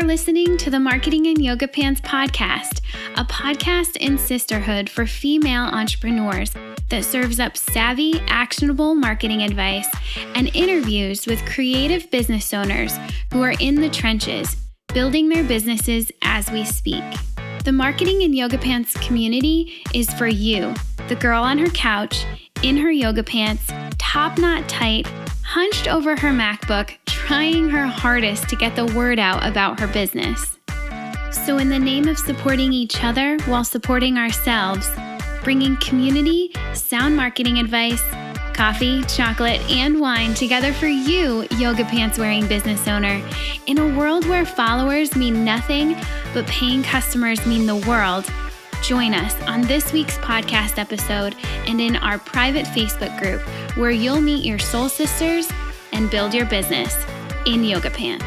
listening to the Marketing in Yoga Pants podcast, a podcast in sisterhood for female entrepreneurs that serves up savvy, actionable marketing advice and interviews with creative business owners who are in the trenches, building their businesses as we speak. The Marketing in Yoga Pants community is for you, the girl on her couch, in her yoga pants, top knot tight, hunched over her MacBook, trying her hardest to get the word out about her business. So in the name of supporting each other while supporting ourselves, bringing community, sound marketing advice, coffee, chocolate, and wine together for you, yoga pants wearing business owner, in a world where followers mean nothing, but paying customers mean the world, join us on this week's podcast episode and in our private Facebook group where you'll meet your soul sisters and build your business in yoga pants.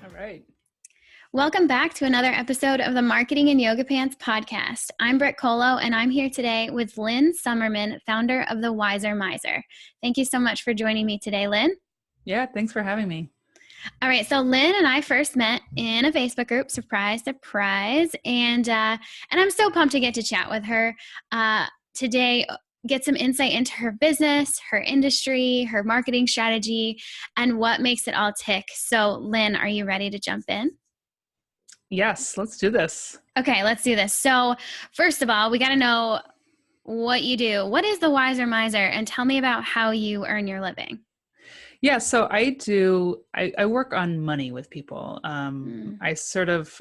All right. Welcome back to another episode of the Marketing in Yoga Pants podcast. I'm Brit and I'm here today with Lynne Somerman, founder of The Wiser Miser. Thank you so much for joining me today, Lynne. Yeah, thanks for having me. All right, so Lynne and I first met in a Facebook group, surprise, surprise, and I'm so pumped to get to chat with her today, get some insight into her business, her industry, her marketing strategy, and what makes it all tick. So Lynne, are you ready to jump in? Yes, let's do this. Okay, let's do this. So first of all, we got to know what you do. What is The Wiser Miser? And tell me about how you earn your living. Yeah, so I work on money with people. I sort of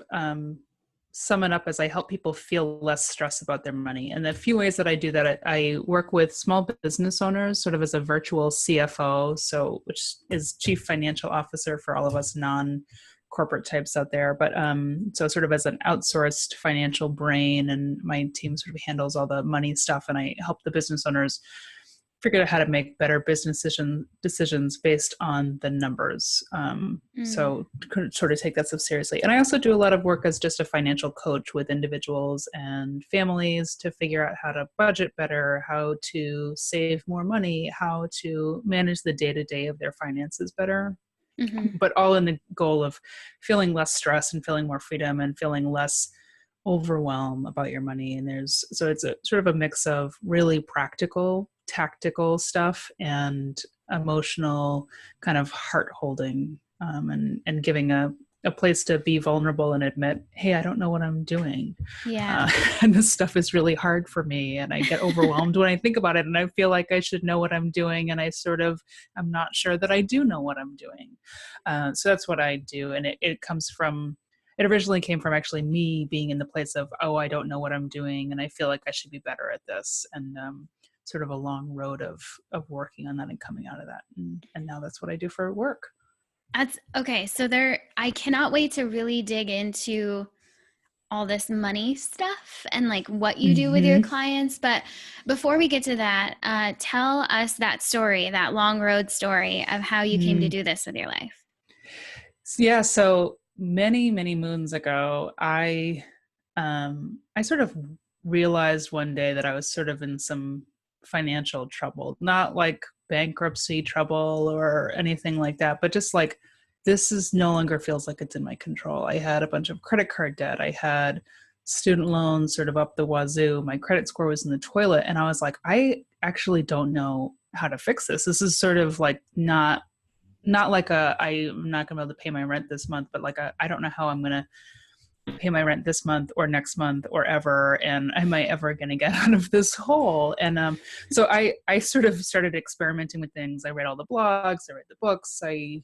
sum it up as I help people feel less stress about their money. And the few ways that I do that, I work with small business owners sort of as a virtual CFO, which is Chief Financial Officer for all of us non-corporate types out there. But so sort of as an outsourced financial brain, and my team sort of handles all the money stuff, and I help the business owners figure out how to make better business decisions based on the numbers. So sort of take that stuff seriously. And I also do a lot of work as just a financial coach with individuals and families to figure out how to budget better, how to save more money, how to manage the day-to-day of their finances better. But all in the goal of feeling less stress and feeling more freedom and feeling less overwhelm about your money. And so it's a sort of a mix of really practical, tactical stuff and emotional kind of heart holding, and giving a place to be vulnerable and admit, hey, I don't know what I'm doing. Yeah. And this stuff is really hard for me. And I get overwhelmed when I think about it, and I feel like I should know what I'm doing. And I'm not sure that I do know what I'm doing. So that's what I do. And it originally came from actually me being in the place of, oh, I don't know what I'm doing, and I feel like I should be better at this. And sort of a long road of working on that and coming out of that. And now that's what I do for work. That's okay. So I cannot wait to really dig into all this money stuff and like what you do with your clients. But before we get to that, tell us that story, that long road story of how you came to do this with your life. Yeah. So many, many moons ago, I sort of realized one day that I was sort of in some financial trouble, not like bankruptcy trouble or anything like that, but just like, this no longer feels like it's in my control. I had a bunch of credit card debt. I had student loans sort of up the wazoo. My credit score was in the toilet. And I was like, I actually don't know how to fix this. This is sort of like not like I'm not gonna be able to pay my rent this month, but like I don't know how I'm gonna pay my rent this month or next month or ever, and am I ever going to get out of this hole? And so I sort of started experimenting with things. I read all the blogs, I read the books, I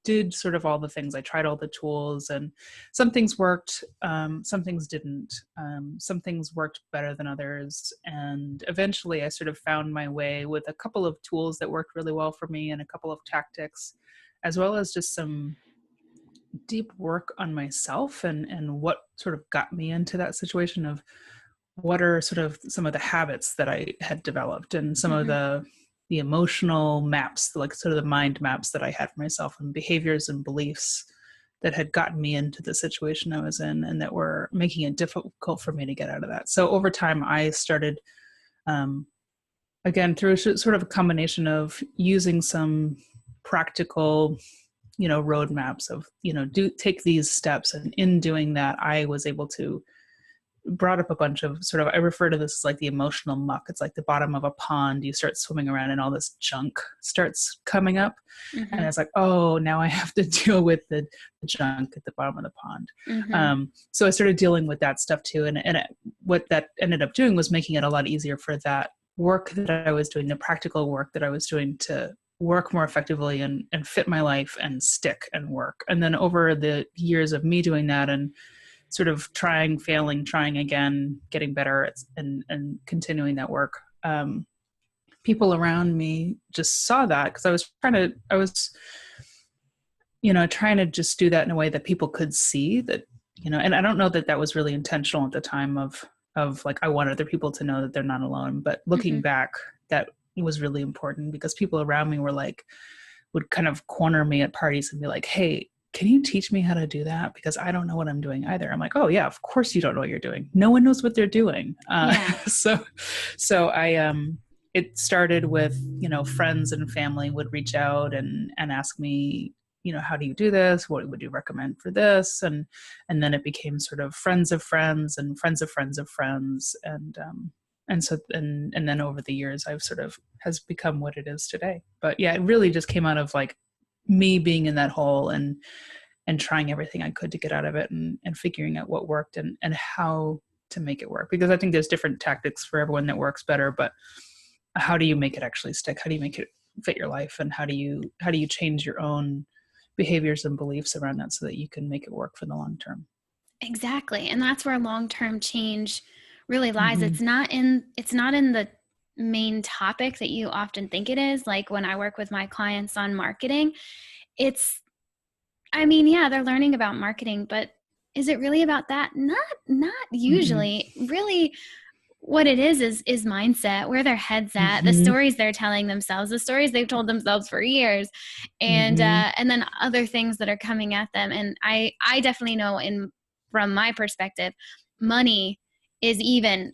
did sort of all the things. I tried all the tools, and some things worked, some things didn't. Some things worked better than others, and eventually I sort of found my way with a couple of tools that worked really well for me and a couple of tactics, as well as just some deep work on myself and what sort of got me into that situation of what are sort of some of the habits that I had developed and some of the emotional maps, like sort of the mind maps that I had for myself, and behaviors and beliefs that had gotten me into the situation I was in and that were making it difficult for me to get out of that. So over time, I started again, through sort of a combination of using some practical, roadmaps of, take these steps. And in doing that, I was able to brought up a bunch of sort of, I refer to this as like the emotional muck. It's like the bottom of a pond. You start swimming around and all this junk starts coming up. Mm-hmm. And it's like, oh, now I have to deal with the junk at the bottom of the pond. Mm-hmm. So I started dealing with that stuff too. And what that ended up doing was making it a lot easier for that work that I was doing, the practical work that I was doing, to work more effectively and fit my life and stick and work. And then over the years of me doing that and sort of trying, failing, trying again, getting better and continuing that work, people around me just saw that, because I was trying to just do that in a way that people could see that, and I don't know that that was really intentional at the time of like, I want other people to know that they're not alone. But looking Mm-hmm. back, that was really important, because people around me were like, would kind of corner me at parties and be like, hey, can you teach me how to do that? Because I don't know what I'm doing either. I'm like, oh yeah, of course you don't know what you're doing. No one knows what they're doing. Yeah. So I, it started with, friends and family would reach out and ask me, how do you do this? What would you recommend for this? And then it became sort of friends of friends and friends of friends of friends. And so, and then over the years, I've sort of has become what it is today. But yeah, it really just came out of like me being in that hole and trying everything I could to get out of it, and figuring out what worked and how to make it work. Because I think there's different tactics for everyone that works better, but how do you make it actually stick? How do you make it fit your life? And how do you change your own behaviors and beliefs around that so that you can make it work for the long term? Exactly. And that's where long-term change really lies. Mm-hmm. It's not in the main topic that you often think it is. Like when I work with my clients on marketing, yeah, they're learning about marketing, but is it really about that? Not usually. Mm-hmm. Really, what it is mindset, where their head's at, mm-hmm. the stories they're telling themselves, the stories they've told themselves for years, and then other things that are coming at them. And I definitely know, from my perspective, money is even,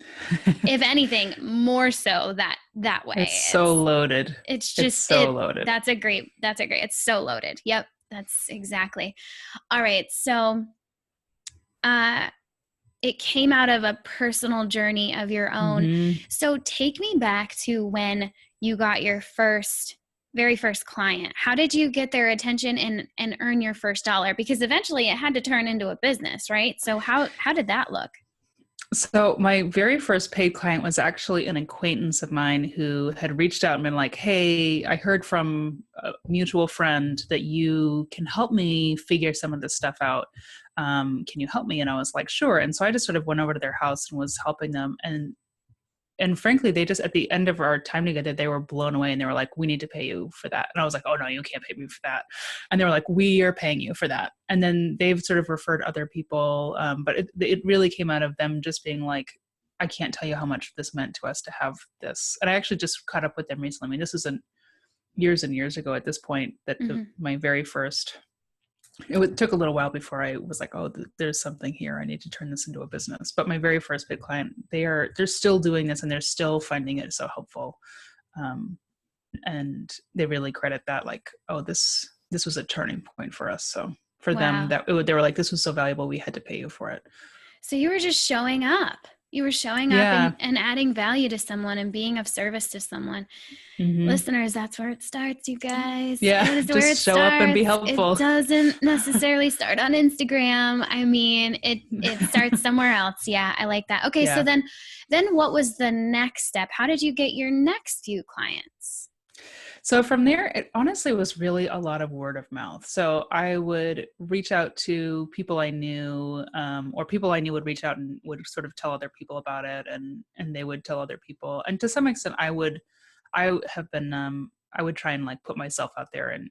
if anything, more so that way. It's so loaded. It's just so loaded. That's a great. It's so loaded. Yep, that's exactly. All right, so, it came out of a personal journey of your own. Mm-hmm. So take me back to when you got your very first client. How did you get their attention and earn your first dollar? Because eventually it had to turn into a business, right? So how did that look? So my very first paid client was actually an acquaintance of mine who had reached out and been like, hey, I heard from a mutual friend that you can help me figure some of this stuff out. Can you help me? And I was like, sure. And so I just sort of went over to their house and was helping them. And frankly, they just, at the end of our time together, they were blown away and they were like, we need to pay you for that. And I was like, oh no, you can't pay me for that. And they were like, we are paying you for that. And then they've sort of referred other people. But it really came out of them just being like, I can't tell you how much this meant to us to have this. And I actually just caught up with them recently. I mean, this was years and years ago at this point that mm-hmm. my very first, it took a little while before I was like, oh, there's something here. I need to turn this into a business. But my very first big client, they're still doing this and they're still finding it so helpful. And they really credit that, like, oh, this was a turning point for us. So for them, they were like, this was so valuable, we had to pay you for it. So you were just showing up. You were showing up and adding value to someone and being of service to someone. Mm-hmm. Listeners, that's where it starts, you guys. Yeah, just show up and be helpful. It doesn't necessarily start on Instagram. I mean, it starts somewhere else. Yeah, I like that. Okay, so then what was the next step? How did you get your next few clients? So from there, it honestly was really a lot of word of mouth. So I would reach out to people I knew, or people I knew would reach out and would sort of tell other people about it, and they would tell other people. And to some extent, I would try and like put myself out there, and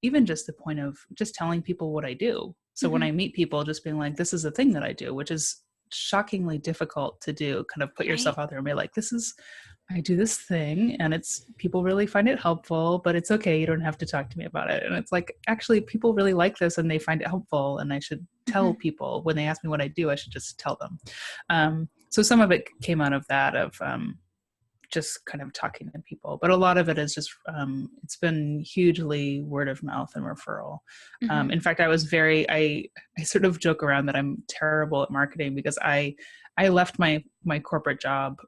even just the point of just telling people what I do. So mm-hmm. when I meet people, just being like, this is a thing that I do, which is shockingly difficult to do. Kind of put yourself out there and be like, I do this thing and people really find it helpful, but it's okay. You don't have to talk to me about it. And it's like, actually people really like this and they find it helpful. And I should tell mm-hmm. people when they ask me what I do, I should just tell them. So some of it came out of that, of just kind of talking to people. But a lot of it is just, it's been hugely word of mouth and referral. Mm-hmm. In fact, I sort of joke around that I'm terrible at marketing because I left my corporate job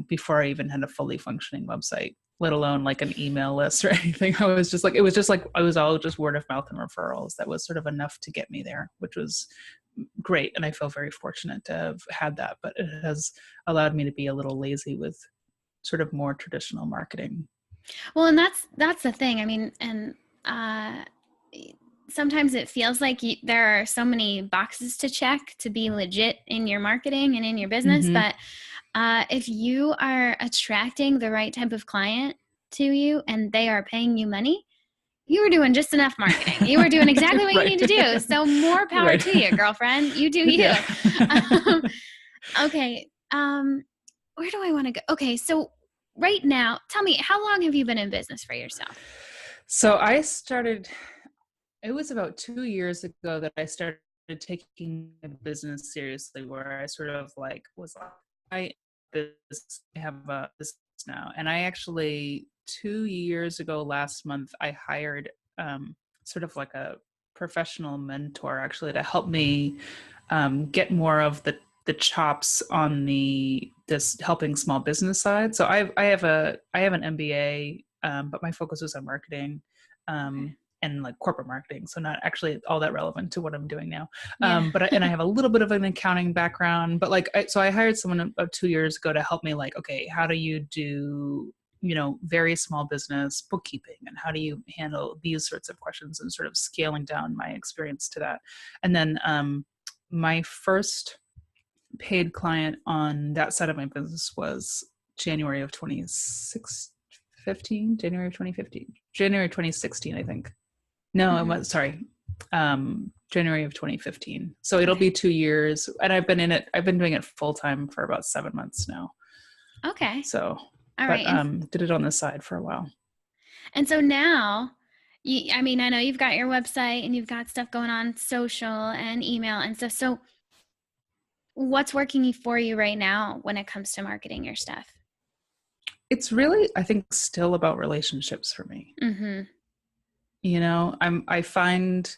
before I even had a fully functioning website, let alone like an email list or anything. It was all just word of mouth and referrals. That was sort of enough to get me there, which was great. And I feel very fortunate to have had that, but it has allowed me to be a little lazy with sort of more traditional marketing. Well, and that's the thing. I mean, and sometimes it feels like there are so many boxes to check to be legit in your marketing and in your business. Mm-hmm. But if you are attracting the right type of client to you and they are paying you money, you were doing just enough marketing. You were doing exactly what Right. you need to do. So more power Right. to you, girlfriend. You do you. Yeah. Okay. Where do I want to go? Okay. So right now, tell me, how long have you been in business for yourself? So it was about 2 years ago that I started taking a business seriously, where I sort of like was like, I have a business now. And I actually, 2 years ago last month, I hired sort of like a professional mentor actually to help me get more of the chops on this helping small business side. So I have an MBA, but my focus was on marketing. Okay. And like corporate marketing, so not actually all that relevant to what I'm doing now. Yeah. And I have a little bit of an accounting background, but like, so I hired someone about 2 years ago to help me, like, okay, how do you do, very small business bookkeeping, and how do you handle these sorts of questions, and sort of scaling down my experience to that. And then my first paid client on that side of my business was January of 2016, January 2016, I think. No, it was, sorry, January of 2015. So it'll be 2 years, and I've been doing it full time for about 7 months now. Okay. So, all but right. did it on the side for a while. And so now, I mean, I know you've got your website and you've got stuff going on social and email and stuff. So what's working for you right now when it comes to marketing your stuff? It's really, I think, still about relationships for me. Mm-hmm. I find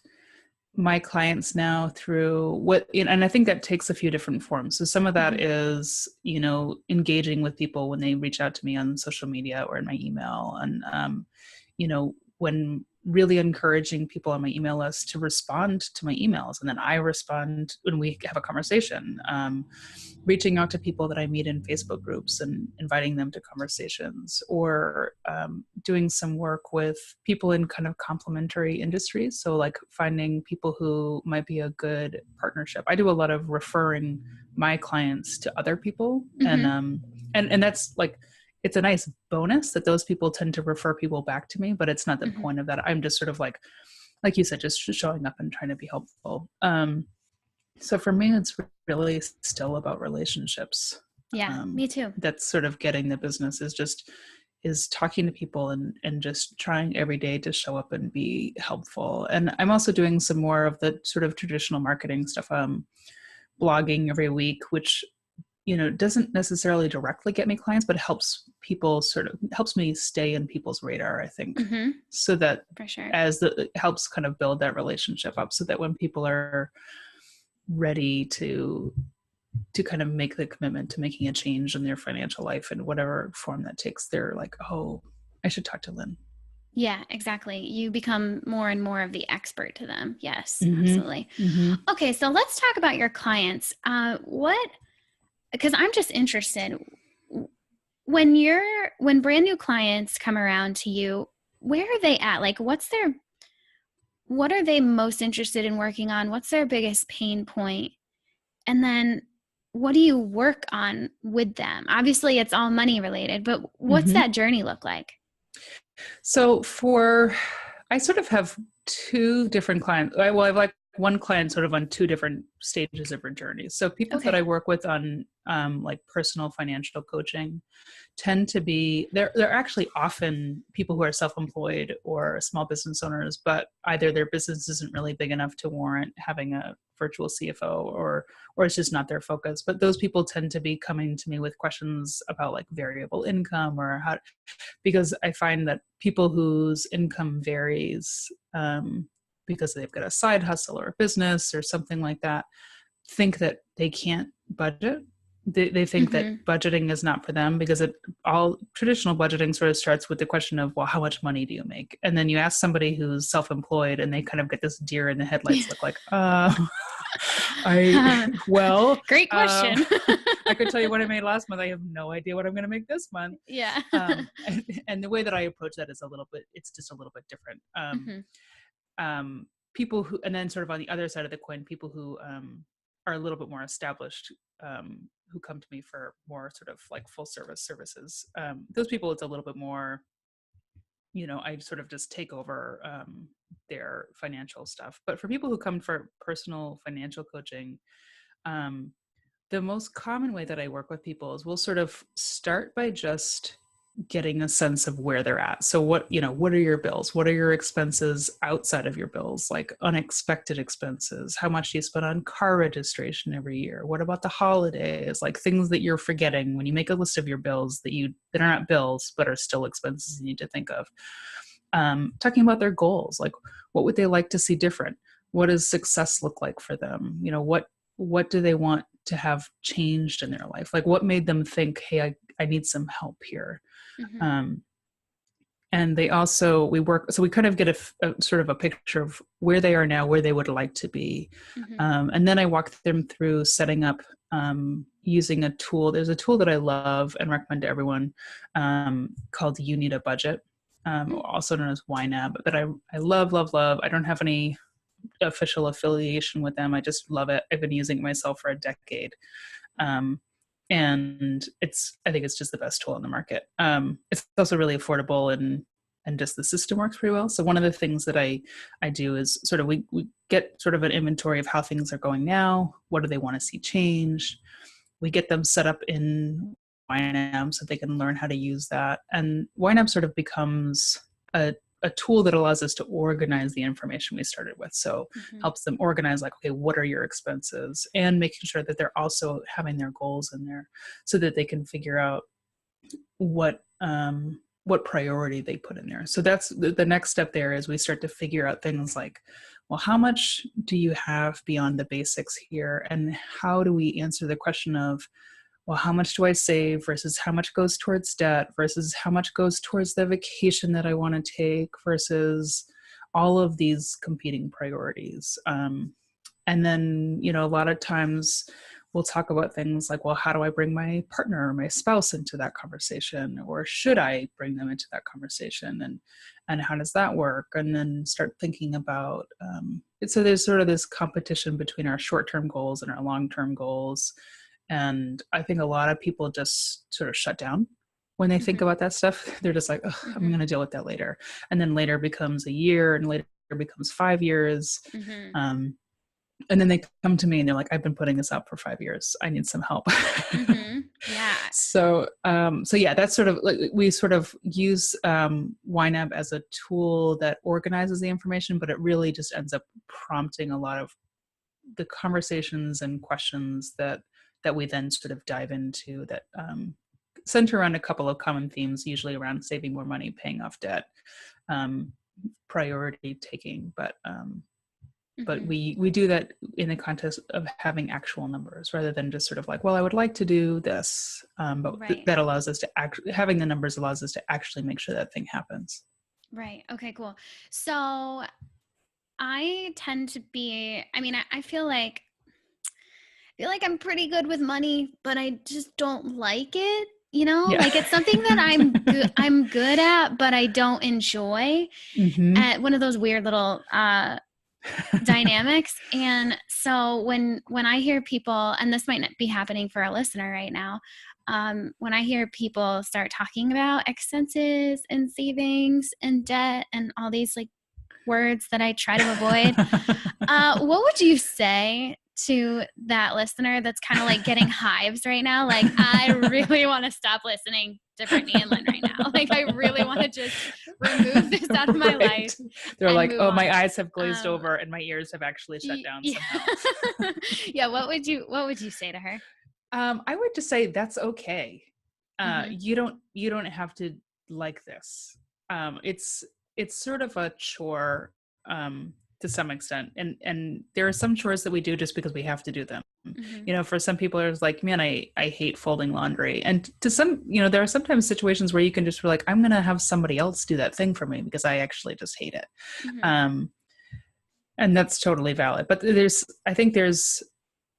my clients now through and I think that takes a few different forms. So some of that is, engaging with people when they reach out to me on social media or in my email, and, when really encouraging people on my email list to respond to my emails. And then I respond when we have a conversation, reaching out to people that I meet in Facebook groups and inviting them to conversations, or doing some work with people in kind of complementary industries. So like finding people who might be a good partnership. I do a lot of referring my clients to other people. And that's like, it's a nice bonus that those people tend to refer people back to me, but it's not the point of that. I'm just sort of like you said, just showing up and trying to be helpful. So for me, it's really still about relationships. Yeah, me too. That's sort of getting the business is talking to people and just trying every day to show up and be helpful. And I'm also doing some more of the sort of traditional marketing stuff, blogging every week, which doesn't necessarily directly get me clients, but helps me stay in people's radar, I think. So that for sure, it helps kind of build that relationship up, so that when people are ready to kind of make the commitment to making a change in their financial life in whatever form that takes, they're like, oh, I should talk to Lynne. Yeah, exactly. You become more and more of the expert to them. Yes, absolutely. Okay, so let's talk about your clients. Because I'm just interested, when brand new clients come around to you, where are they at? Like, what are they most interested in working on? What's their biggest pain point? And then what do you work on with them? Obviously it's all money related, but what's that journey look like? So I sort of have two different clients. Well, I have like one client sort of on two different stages of her journey. So people that I work with on like personal financial coaching tend to be, they're actually often people who are self-employed or small business owners, but either their business isn't really big enough to warrant having a virtual CFO, or it's just not their focus. But those people tend to be coming to me with questions about like variable income, or how, because I find that people whose income varies because they've got a side hustle or a business or something like that, think that they can't budget. They think that budgeting is not for them, because all traditional budgeting sort of starts with the question of, well, how much money do you make? And then you ask somebody who's self-employed and they kind of get this deer in the headlights look like, great question. I could tell you what I made last month. I have no idea what I'm going to make this month. Yeah. And the way that I approach that is it's just a little bit different. People who, and then sort of on the other side of the coin, people who are a little bit more established, who come to me for more sort of like full service services. Those people, it's a little bit more, I sort of just take over their financial stuff. But for people who come for personal financial coaching, the most common way that I work with people is we'll sort of start by just getting a sense of where they're at. So what are your bills? What are your expenses outside of your bills, like unexpected expenses? How much do you spend on car registration every year? What about the holidays? Like things that you're forgetting when you make a list of your bills that are not bills, but are still expenses you need to think of. Talking about their goals, like what would they like to see different? What does success look like for them? What do they want to have changed in their life? Like what made them think, hey, I need some help here. And we kind of get a sort of a picture of where they are now, where they would like to be. And then I walk them through setting up, using a tool. There's a tool that I love and recommend to everyone, called You Need a Budget, also known as YNAB, that I love, love, love. I don't have any official affiliation with them. I just love it. I've been using it myself for a decade. And I think it's just the best tool on the market. It's also really affordable, and just the system works pretty well. So one of the things that I do is sort of, we get sort of an inventory of how things are going now. What do they want to see change? We get them set up in YNAB so they can learn how to use that. And YNAB sort of becomes a tool that allows us to organize the information we started with. So helps them organize, like, okay, what are your expenses? And making sure that they're also having their goals in there so that they can figure out what priority they put in there. So that's the next step there, is we start to figure out things like, well, how much do you have beyond the basics here? And how do we answer the question of, well, how much do I save versus how much goes towards debt versus how much goes towards the vacation that I want to take versus all of these competing priorities. And then, a lot of times we'll talk about things like, well, how do I bring my partner or my spouse into that conversation? Or should I bring them into that conversation? And how does that work? And then start thinking about, so there's sort of this competition between our short-term goals and our long-term goals. And I think a lot of people just sort of shut down when they think about that stuff. They're just like, oh, I'm going to deal with that later. And then later becomes a year, and later becomes 5 years. And then they come to me and they're like, I've been putting this out for 5 years. I need some help. Yeah. So yeah, that's sort of like, we sort of use YNAB as a tool that organizes the information, but it really just ends up prompting a lot of the conversations and questions that we then sort of dive into, that center around a couple of common themes, usually around saving more money, paying off debt, priority taking. But we do that in the context of having actual numbers rather than just sort of like, well, I would like to do this. But that allows us to having the numbers allows us to actually make sure that thing happens. Right. Okay, cool. So I tend to be, I feel like I'm pretty good with money, but I just don't like it. Like it's something that I'm good at, but I don't enjoy. One of those weird little dynamics. And so when I hear people, and this might not be happening for a listener right now, when I hear people start talking about expenses and savings and debt and all these like words that I try to avoid. What would you say to that listener that's kind of like getting hives right now? Like, I really want to stop listening to Brittany and Lynne right now. Like, I really want to just remove this out of my life. They're like, move oh, on. my eyes have glazed over and my ears have actually shut down somehow. Yeah. What would you say to her? I would just say that's okay. Mm-hmm. You don't have to like this. It's sort of a chore to some extent, and there are some chores that we do just because we have to do them. Mm-hmm. For some people it's like, man, I hate folding laundry, and to some, there are sometimes situations where you can just be like, I'm gonna have somebody else do that thing for me because I actually just hate it. Mm-hmm. And that's totally valid, but I think there's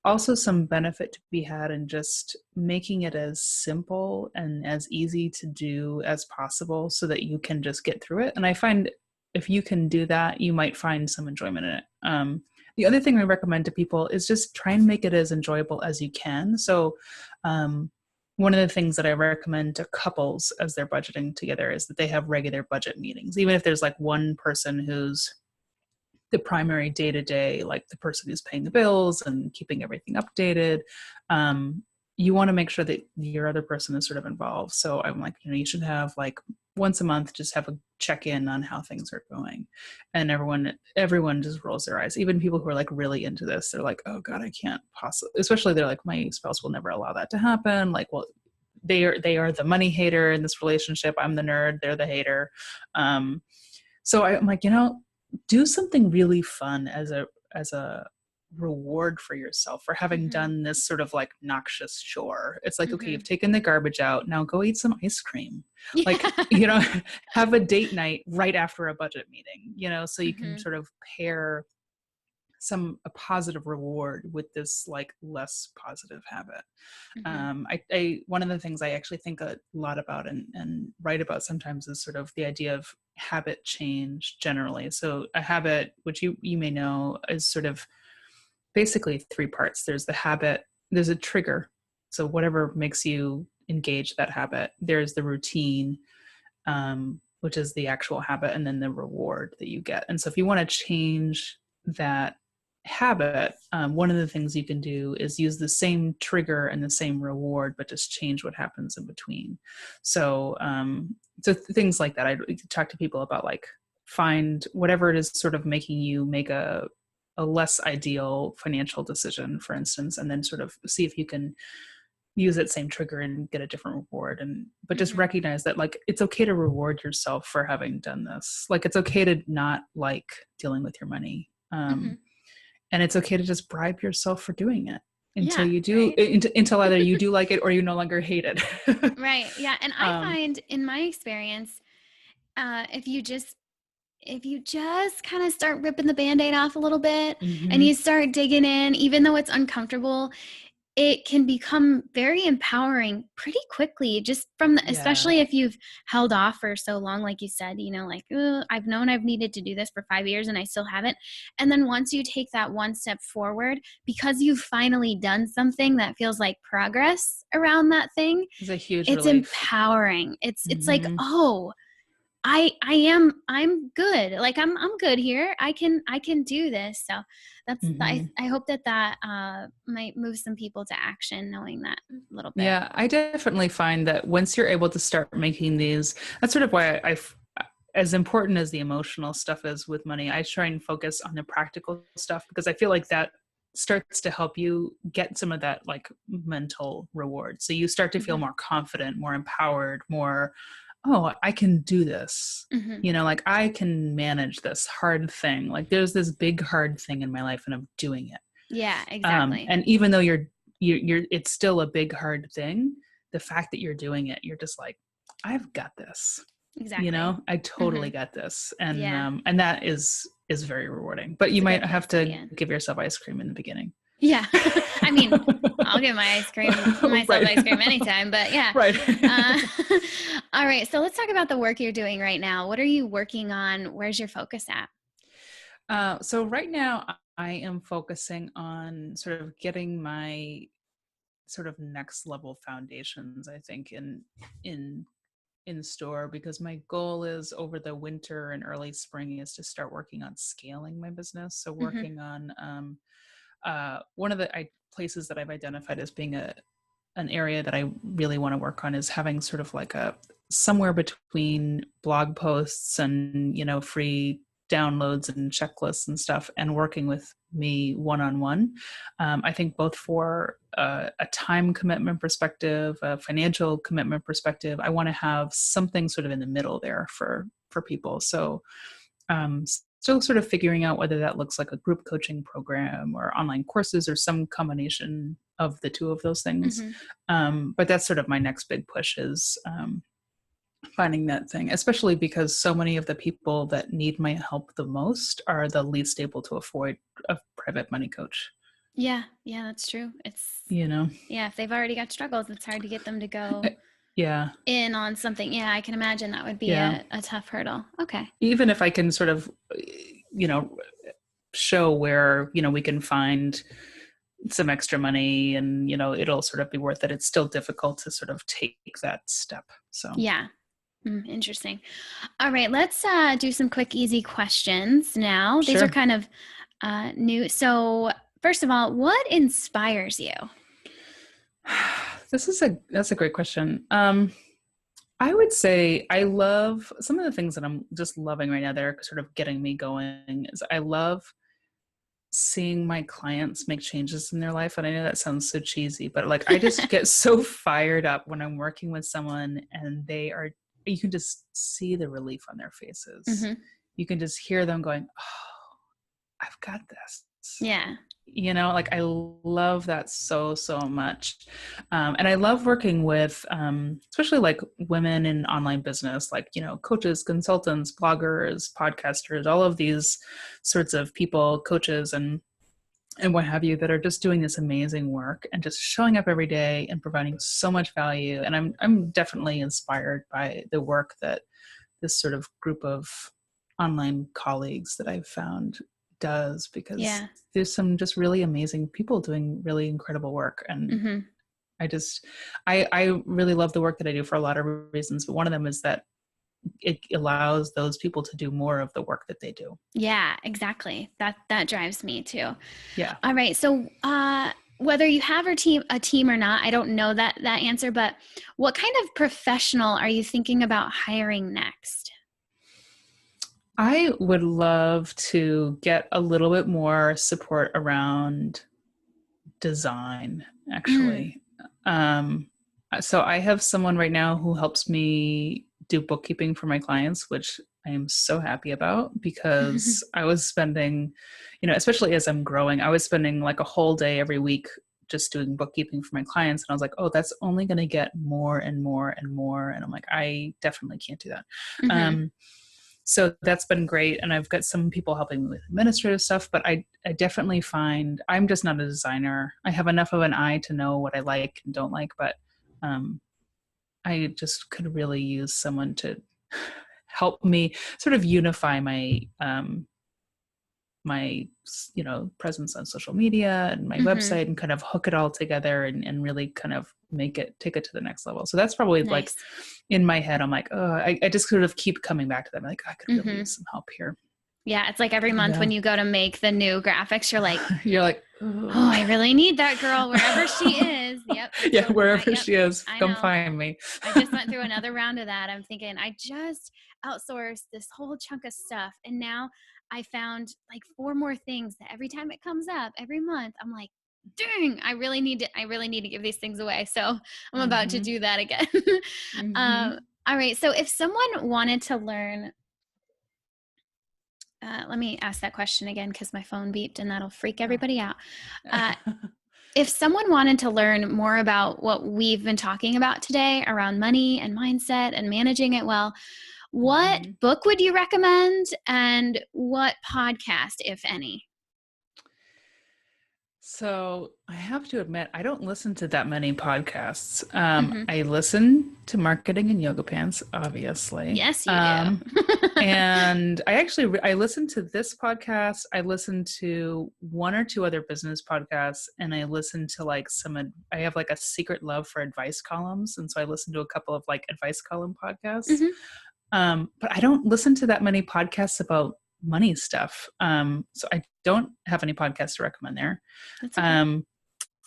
also some benefit to be had in just making it as simple and as easy to do as possible so that you can just get through it. And I find if you can do that, you might find some enjoyment in it. The other thing I recommend to people is just try and make it as enjoyable as you can. So one of the things that I recommend to couples as they're budgeting together is that they have regular budget meetings, even if there's like one person who's the primary day-to-day, like the person who's paying the bills and keeping everything updated. You want to make sure that your other person is sort of involved. So I'm like, you should have like once a month, just have a check-in on how things are going. And everyone just rolls their eyes. Even people who are like really into this, they're like, oh God, I can't possibly, especially they're like, my spouse will never allow that to happen. Like, well, they are the money hater in this relationship. I'm the nerd. They're the hater. So I'm like, do something really fun as a reward for yourself for having Mm-hmm. done this sort of like noxious chore. It's like, okay, Mm-hmm. you've taken the garbage out. Now go eat some ice cream. Yeah. Like, have a date night right after a budget meeting, so you can Mm-hmm. sort of pair a positive reward with this like less positive habit. Mm-hmm. I one of the things I actually think a lot about and write about sometimes is sort of the idea of habit change generally. So a habit, which you may know, is sort of basically three parts. There's the habit, there's a trigger, so whatever makes you engage that habit. There's the routine, which is the actual habit, and then the reward that you get. And so if you want to change that habit, one of the things you can do is use the same trigger and the same reward, but just change what happens in between. So things like that, I talk to people about, like, find whatever it is sort of making you make a less ideal financial decision, for instance, and then sort of see if you can use that same trigger and get a different reward. But just Mm-hmm. recognize that, like, it's okay to reward yourself for having done this. Like, it's okay to not like dealing with your money. Mm-hmm. And it's okay to just bribe yourself for doing it until Yeah. you do, Right. until either you do like it or you no longer hate it. Right. Yeah. And I um, find in my experience, if you just kind of start ripping the band-aid off a little bit and mm-hmm. you start digging in, even though it's uncomfortable, it can become very empowering pretty quickly, just Yeah. especially if you've held off for so long, like you said, like, I've known I've needed to do this for 5 years and I still haven't. And then once you take that one step forward, because you've finally done something that feels like progress around that thing, It's a huge it's relief. empowering. It's like, Mm-hmm. oh, I'm good. Like, I'm good here. I can do this. So Mm-hmm. I hope that might move some people to action, knowing that a little bit. Yeah, I definitely find that once you're able to start making these, that's sort of why as important as the emotional stuff is with money, I try and focus on the practical stuff, because I feel like that starts to help you get some of that like mental reward. So you start to feel Mm-hmm. more confident, more empowered, more, oh, I can do this. Mm-hmm. Like, I can manage this hard thing. Like, there's this big hard thing in my life and I'm doing it. Yeah, exactly. And even though you're it's still a big hard thing, the fact that you're doing it, you're just like, I've got this. Exactly. I Mm-hmm. totally got this. Yeah. And that is very rewarding. But you It's a might good have place to be to in. give yourself ice cream in the beginning. Yeah. I mean, I'll give myself Right. ice cream anytime, but yeah. Right. Uh, all right. So let's talk about the work you're doing right now. What are you working on? Where's your focus at? So right now I am focusing on sort of getting my sort of next level foundations, I think, in in store because my goal is over the winter and early spring is to start working on scaling my business. So Mm-hmm. working on one of the places that I've identified as being an area that I really want to work on is having sort of like a somewhere between blog posts and, you know, free downloads and checklists and stuff, and working with me one-on-one. I think both for a time commitment perspective, a financial commitment perspective, I want to have something sort of in the middle there for people. So still sort of figuring out whether that looks like a group coaching program or online courses or some combination of the two of those things. But that's sort of my next big push is finding that thing, especially because so many of the people that need my help the most are the least able to afford a private money coach. Yeah, that's true. It's, you know, if they've already got struggles, it's hard to get them to go yeah, in on something. Yeah, I can imagine that would be a tough hurdle. Okay. Even if I can sort of, show where, we can find some extra money and, it'll sort of be worth it. It's still difficult to sort of take that step. So, yeah. Interesting. All right, let's do some quick, easy questions now. These are kind of new. So first of all, what inspires you? That's a great question. I would say I love some of the things that I'm just loving right now that are sort of getting me going is I love seeing my clients make changes in their life. And I know that sounds so cheesy, but like, I just get so fired up when I'm working with someone and you can just see the relief on their faces. Mm-hmm. You can just hear them going, oh, I've got this. Yeah. Like I love that so much. And I love working with, especially like women in online business, like, coaches, consultants, bloggers, podcasters, all of these sorts of people, coaches and what have you, that are just doing this amazing work and just showing up every day and providing so much value. And I'm definitely inspired by the work that this sort of group of online colleagues that I've found does, because there's some just really amazing people doing really incredible work. And I really love the work that I do for a lot of reasons, but one of them is that it allows those people to do more of the work that they do. Yeah, exactly. That drives me too. Yeah. All right. So whether you have a team or not, I don't know that answer, but what kind of professional are you thinking about hiring next? I would love to get a little bit more support around design, actually. So I have someone right now who helps me do bookkeeping for my clients, which I am so happy about, because I was spending, especially as I'm growing, I was spending like a whole day every week just doing bookkeeping for my clients. And I was like, oh, that's only going to get more and more and more. And I'm like, I definitely can't do that. So that's been great. And I've got some people helping me with administrative stuff, but I definitely find I'm just not a designer. I have enough of an eye to know what I like and don't like, but I just could really use someone to help me sort of unify my presence on social media and my website and kind of hook it all together and really kind of take it to the next level. So that's probably nice. Like in my head, I'm like, oh, I just sort of keep coming back to them. Like, I could really use some help here. Yeah. It's like every month when you go to make the new graphics, you're like, oh, I really need that girl wherever she is. Yep. Yeah. Wherever she is, come find me. I just went through another round of that. I'm thinking I just outsourced this whole chunk of stuff. And now I found like 4 more things that every time it comes up every month, I'm like, dang, I really need to give these things away. So I'm about to do that again. All right. So if someone wanted to learn, let me ask that question again, because my phone beeped and that'll freak everybody out. If someone wanted to learn more about what we've been talking about today around money and mindset and managing it well, what book would you recommend and what podcast, if any? So I have to admit, I don't listen to that many podcasts. Hmm. I listen to Marketing in Yoga Pants, obviously. Yes, you do. And I listen to this podcast. I listen to one or two other business podcasts, and I listen to I have like a secret love for advice columns. And so I listen to a couple of like advice column podcasts. Hmm. But I don't listen to that many podcasts about money stuff. So I don't have any podcasts to recommend there. That's okay. Um,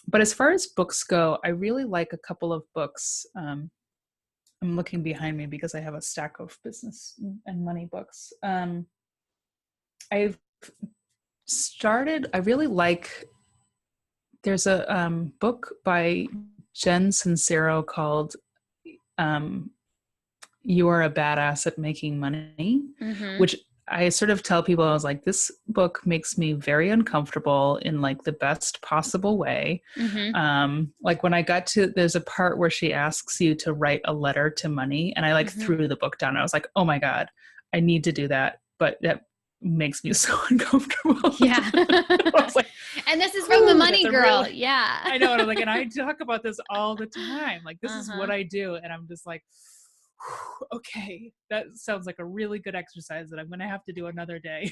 but as far as books go, I really like a couple of books. I'm looking behind me because I have a stack of business and money books. I've I really like, there's a book by Jen Sincero called You Are a Badass at Making Money, Hmm. which I sort of tell people, I was like, this book makes me very uncomfortable in like the best possible way. Hmm. Like when I got to, there's a part where she asks you to write a letter to money, and I like Hmm. threw the book down. I was like, oh my God, I need to do that. But that makes me so uncomfortable. Yeah. I was like, And this is from the money that's a girl. really, Yeah. I know. And I'm like, and I talk about this all the time. Like, this is what Uh-huh. I do. And I'm just like, okay, that sounds like a really good exercise that I'm going to have to do another day.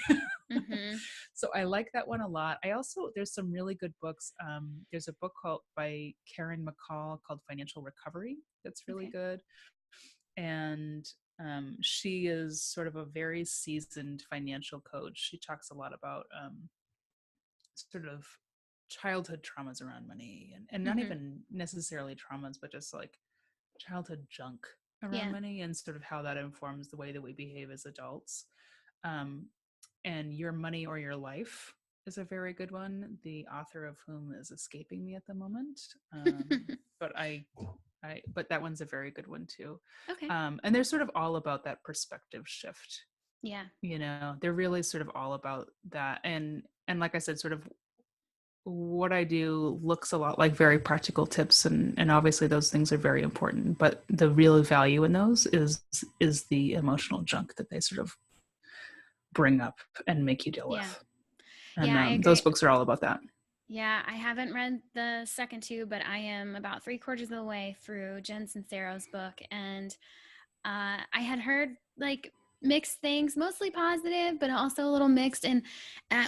Hmm. So I like that one a lot. I also, there's some really good books. There's a book called by Karen McCall called Financial Recovery. That's really Okay. good. And she is sort of a very seasoned financial coach. She talks a lot about sort of childhood traumas around money, and not Hmm. even necessarily traumas, but just like childhood junk around Yeah. money and sort of how that informs the way that we behave as adults. Um, and Your Money or Your Life is a very good one, the author of whom is escaping me at the moment. But but that one's a very good one too. Okay. And they're sort of all about that perspective shift. Yeah. They're really sort of all about that. And like I said, sort of what I do looks a lot like very practical tips, and obviously those things are very important, but the real value in those is the emotional junk that they sort of bring up and make you deal Yeah. with. And Yeah, I those agree. books are all about that. Yeah, I haven't read the second two, but I am about three-quarters of the way through Jen Sincero's book. And I had heard like mixed things, mostly positive, but also a little mixed. And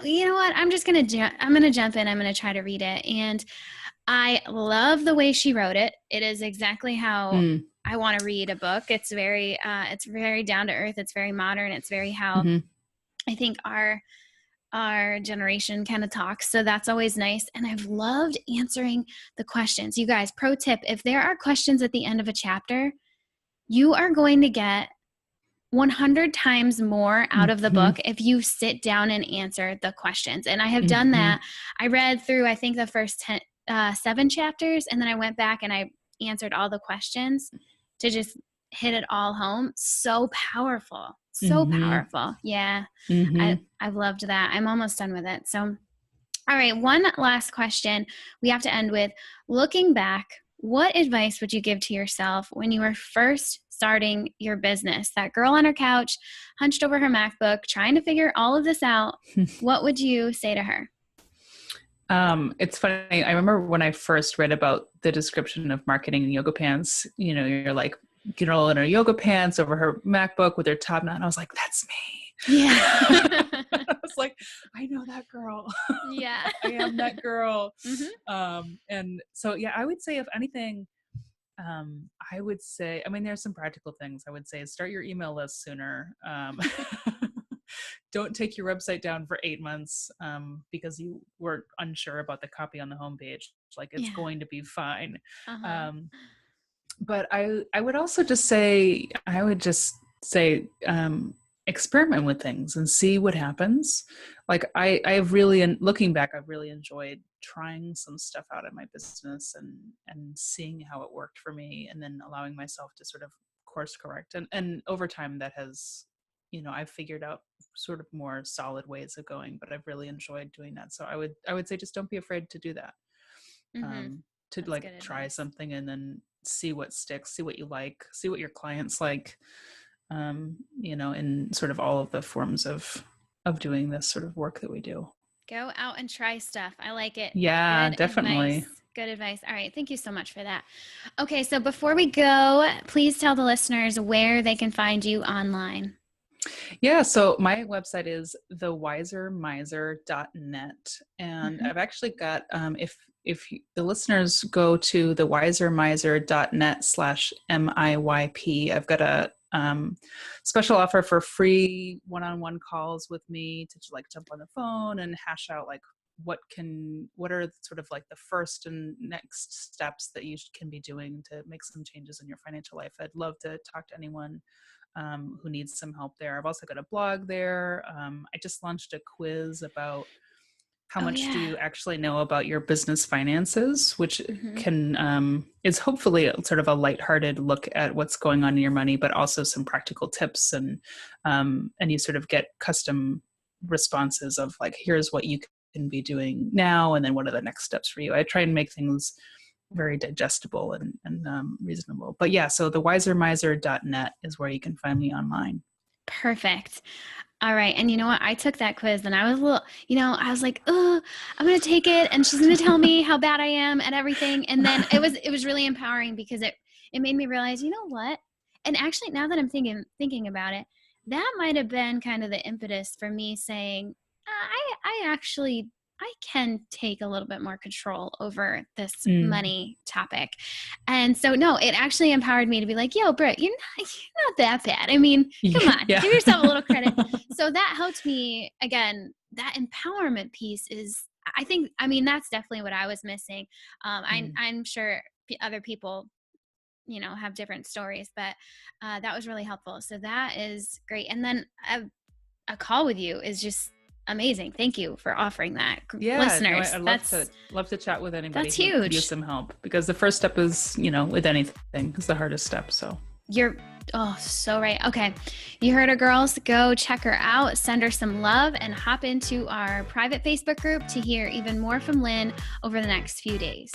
you know what? I'm gonna jump in. I'm gonna try to read it. And I love the way she wrote it. It is exactly how Mm. I want to read a book. It's very down to earth. It's very modern. It's very how Mm-hmm. I think our generation kind of talks. So that's always nice. And I've loved answering the questions. You guys, pro tip, if there are questions at the end of a chapter, you are going to get 100 times more out of the Mm-hmm. book if you sit down and answer the questions. And I have done Mm-hmm. that. I read through, I think, the first 7 chapters, and then I went back and I answered all the questions to just hit it all home. So powerful. So Mm-hmm. powerful. Yeah. Mm-hmm. I've loved that. I'm almost done with it. So, all right, one last question we have to end with. Looking back, what advice would you give to yourself when you were first starting your business? That girl on her couch, hunched over her MacBook, trying to figure all of this out. What would you say to her? It's funny. I remember when I first read about the description of marketing in yoga pants, you're like, girl in her yoga pants over her MacBook with her top knot. And I was like, that's me. Yeah. I was like, I know that girl. Yeah. I am that girl. Mm-hmm. And so, yeah, I would say if anything, I would say, I mean, there's some practical things I would say. Start your email list sooner. Don't take your website down for 8 months because you were unsure about the copy on the homepage. Like, it's Yeah. going to be fine. Uh-huh. But I would also just say, experiment with things and see what happens. Like I've really, looking back, I've really enjoyed trying some stuff out in my business and seeing how it worked for me, and then allowing myself to sort of course correct. And over time that has, I've figured out sort of more solid ways of going, but I've really enjoyed doing that. So I would say, just don't be afraid to do that. Mm-hmm. um, to That's like good try advice. something and then see what sticks, see what you like, see what your clients like, in sort of all of the forms of doing this sort of work that we do. Go out and try stuff. I like it. Yeah, Good definitely. advice. Good advice. All right. Thank you so much for that. Okay. So before we go, please tell the listeners where they can find you online. Yeah, so my website is thewisermiser.net. And Mm-hmm. I've actually got, the listeners go to thewisermiser.net/MIYP, I've got a special offer for free one-on-one calls with me to like jump on the phone and hash out like what are sort of like the first and next steps that you can be doing to make some changes in your financial life. I'd love to talk to anyone who needs some help there. I've also got a blog there. I just launched a quiz about how much do you actually know about your business finances, which can is hopefully sort of a lighthearted look at what's going on in your money, but also some practical tips, and you sort of get custom responses of like, here's what you can be doing now, and then what are the next steps for you. I try and make things very digestible and reasonable. But yeah, so thewisermiser.net is where you can find me online. Perfect. All right. And you know what? I took that quiz and I was a little, I was like, oh, I'm going to take it and she's going to tell me how bad I am at everything. And then it was really empowering because it made me realize, you know what? And actually now that I'm thinking about it, that might've been kind of the impetus for me saying, I can take a little bit more control over this money topic. And so, no, it actually empowered me to be like, yo, Brit, you're not that bad. I mean, come on, give yourself a little credit. So that helped me, again, that empowerment piece is, that's definitely what I was missing. I'm sure other people, have different stories, but that was really helpful. So that is great. And then a call with you is just amazing. Thank you for offering that. Yeah, listeners. No, I'd love to chat with anybody. That's huge. Could use some help, because the first step is, with anything, is the hardest step. So you're so right. Okay. You heard her, girls. Go check her out, send her some love, and hop into our private Facebook group to hear even more from Lynne over the next few days.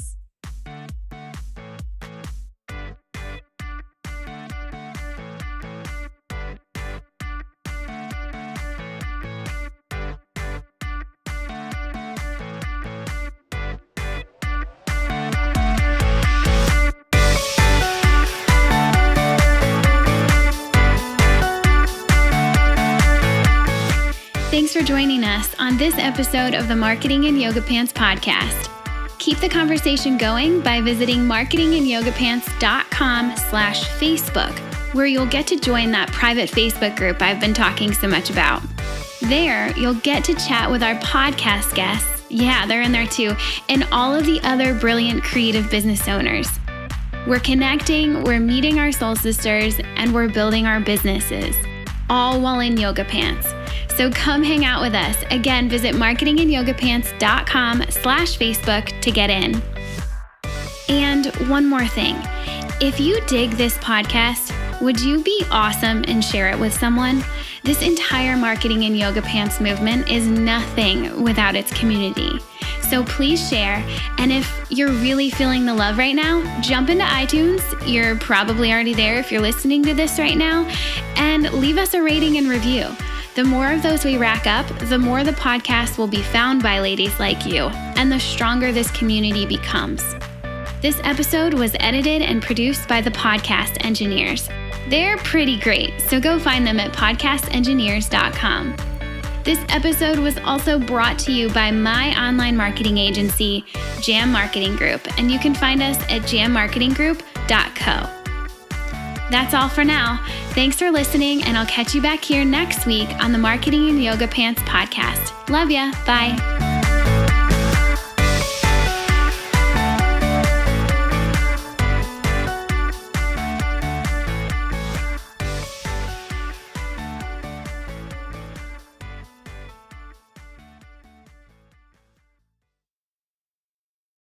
Thanks for joining us on this episode of the Marketing in Yoga Pants podcast. Keep the conversation going by visiting marketinganyogapants.com/Facebook, where you'll get to join that private Facebook group I've been talking so much about. There, you'll get to chat with our podcast guests. Yeah, they're in there too, and all of the other brilliant creative business owners. We're connecting, we're meeting our soul sisters, and we're building our businesses, all while in yoga pants. So come hang out with us. Again, visit marketinganyogapants.com/Facebook to get in. And one more thing. If you dig this podcast, would you be awesome and share it with someone? This entire Marketing in Yoga Pants movement is nothing without its community. So please share. And if you're really feeling the love right now, jump into iTunes. You're probably already there if you're listening to this right now. And leave us a rating and review. The more of those we rack up, the more the podcast will be found by ladies like you, and the stronger this community becomes. This episode was edited and produced by the Podcast Engineers. They're pretty great, so go find them at podcastengineers.com. This episode was also brought to you by my online marketing agency, Jam Marketing Group, and you can find us at jammarketinggroup.co. That's all for now. Thanks for listening, and I'll catch you back here next week on the Marketing in Yoga Pants podcast. Love ya. Bye.